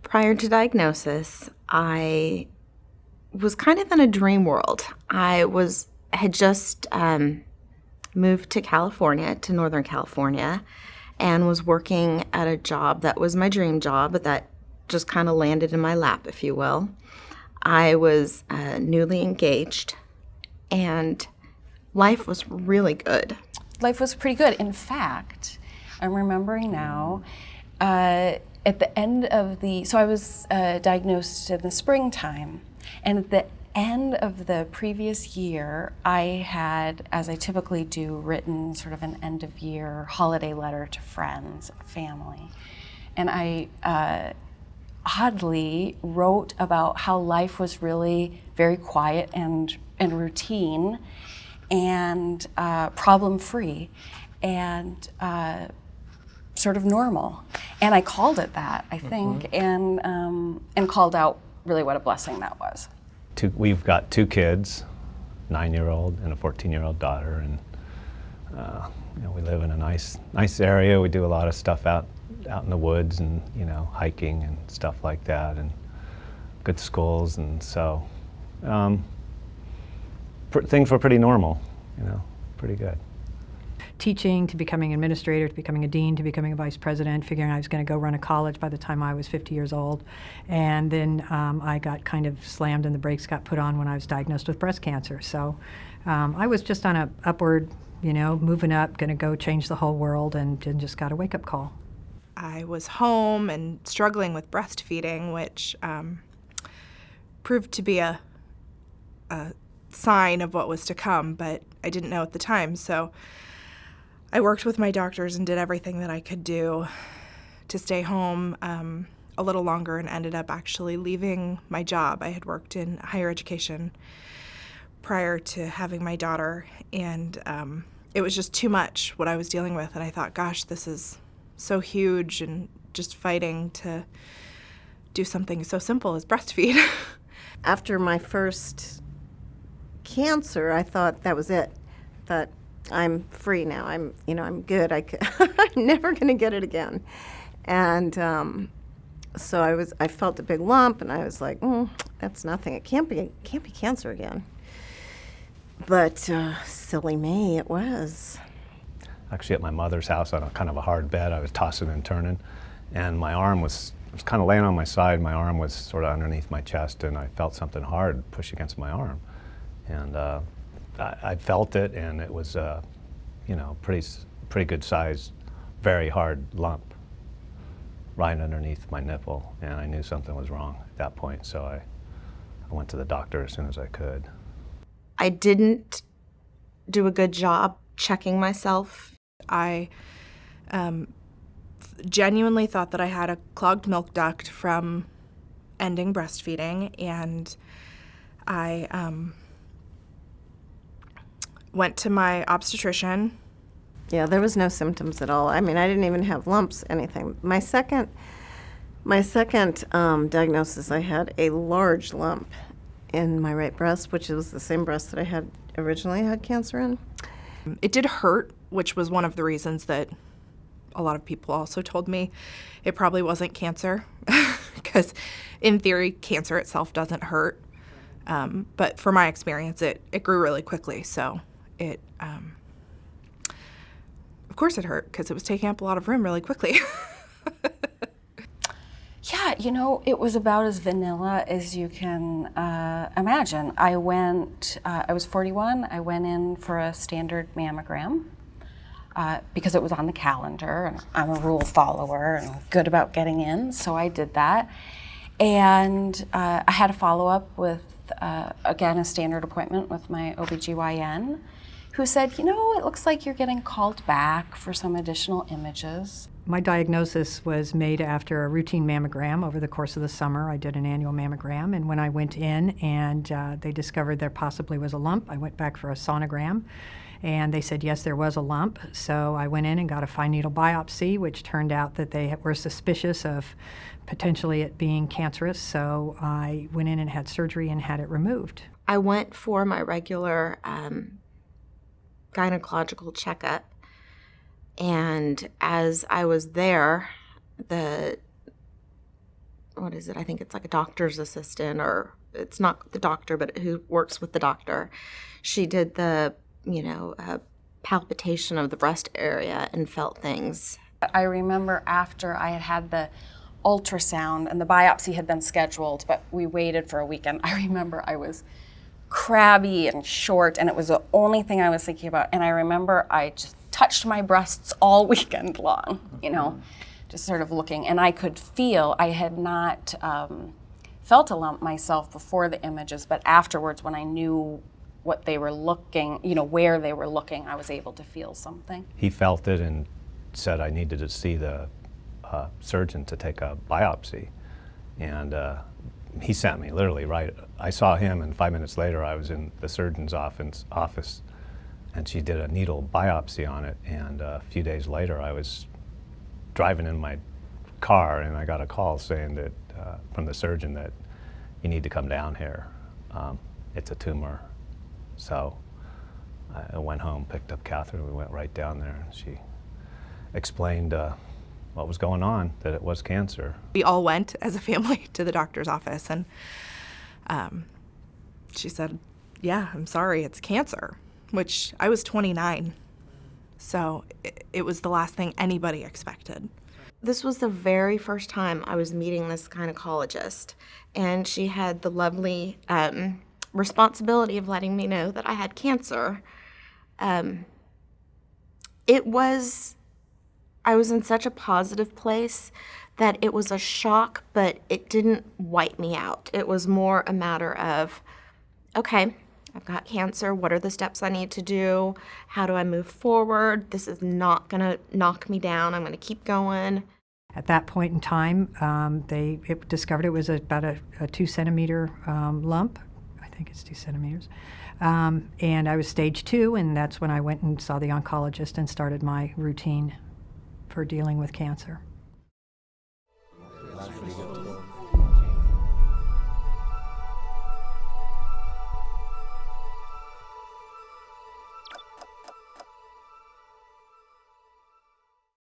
Prior to diagnosis, I was kind of in a dream world. Had just moved to California, to Northern California, and was working at a job that was my dream job, but that just kind of landed in my lap, if you will. I was newly engaged, and life was really good. Life was pretty good. In fact, I'm remembering now, at the end of so I was diagnosed in the springtime, and at the end of the previous year, I had, as I typically do, written sort of an end of year holiday letter to friends, family. And I oddly wrote about how life was really very quiet and routine and problem-free and sort of normal. And I called it that, I think, and called out really what a blessing that was. We've got 2 kids, 9-year-old and a 14-year-old daughter, and we live in a nice area. We do a lot of stuff out in the woods and hiking and stuff like that, and good schools, and so things were pretty normal, pretty good. Teaching, to becoming an administrator, to becoming a dean, to becoming a vice president, figuring I was going to go run a college by the time I was 50 years old. And then I got kind of slammed and the brakes got put on when I was diagnosed with breast cancer. So I was just on a upward, moving up, going to go change the whole world, and just got a wake-up call. I was home and struggling with breastfeeding, which proved to be a sign of what was to come, but I didn't know at the time. So I worked with my doctors and did everything that I could do to stay home a little longer, and ended up actually leaving my job. I had worked in higher education prior to having my daughter, and it was just too much what I was dealing with. And I thought, gosh, this is so huge, and just fighting to do something so simple as breastfeed. After my first cancer, I thought that was it. That I'm free now. I'm good. I'm never going to get it again. And so I felt a big lump, and I was like, that's nothing. It can't be cancer again. But silly me, it was. Actually, at my mother's house on a kind of a hard bed, I was tossing and turning, and my arm was kind of laying on my side. My arm was sort of underneath my chest, and I felt something hard push against my arm. And I felt it, and it was pretty good size, very hard lump right underneath my nipple, and I knew something was wrong at that point, so I went to the doctor as soon as I could. I didn't do a good job checking myself. I genuinely thought that I had a clogged milk duct from ending breastfeeding, and I went to my obstetrician. Yeah, there was no symptoms at all. I mean, I didn't even have lumps, anything. My second diagnosis, I had a large lump in my right breast, which was the same breast that I had originally had cancer in. It did hurt, which was one of the reasons that a lot of people also told me it probably wasn't cancer, because in theory, cancer itself doesn't hurt. But for my experience, it grew really quickly, so it, of course it hurt, because it was taking up a lot of room really quickly. Yeah, it was about as vanilla as you can imagine. I was 41, I went in for a standard mammogram because it was on the calendar, and I'm a rule follower and good about getting in, so I did that. And I had a follow-up with, again, a standard appointment with my OBGYN, who said, it looks like you're getting called back for some additional images. My diagnosis was made after a routine mammogram over the course of the summer. I did an annual mammogram, and when I went in and they discovered there possibly was a lump, I went back for a sonogram, And they said, yes, there was a lump. So I went in and got a fine needle biopsy, which turned out that they were suspicious of potentially it being cancerous. So I went in and had surgery and had it removed. I went for my regular gynecological checkup. And as I was there, I think it's like a doctor's assistant, or it's not the doctor, but who works with the doctor. She did the, palpitation of the breast area and felt things. I remember after I had had the ultrasound and the biopsy had been scheduled, but we waited for a weekend. I remember I was crabby and short, and it was the only thing I was thinking about. And I remember I just touched my breasts all weekend long, just sort of looking. And I could feel, I had not felt a lump myself before the images, but afterwards when I knew what they were looking, where they were looking, I was able to feel something. He felt it and said I needed to see the surgeon to take a biopsy. And he sent me literally right. I saw him, and 5 minutes later I was in the surgeon's office, and she did a needle biopsy on it. And a few days later I was driving in my car, and I got a call saying that from the surgeon that you need to come down here. It's a tumor. So I went home, picked up Catherine, we went right down there, and she explained what was going on, that it was cancer. We all went as a family to the doctor's office, and she said, yeah, I'm sorry, it's cancer, which I was 29. So it was the last thing anybody expected. This was the very first time I was meeting this gynecologist, and she had the lovely responsibility of letting me know that I had cancer. I was in such a positive place that it was a shock, but it didn't wipe me out. It was more a matter of, okay, I've got cancer. What are the steps I need to do? How do I move forward? This is not going to knock me down. I'm going to keep going. At that point in time, they discovered it was about a 2-centimeter lump. I think it's 2 centimeters. And I was stage 2, and that's when I went and saw the oncologist and started my routine for dealing with cancer.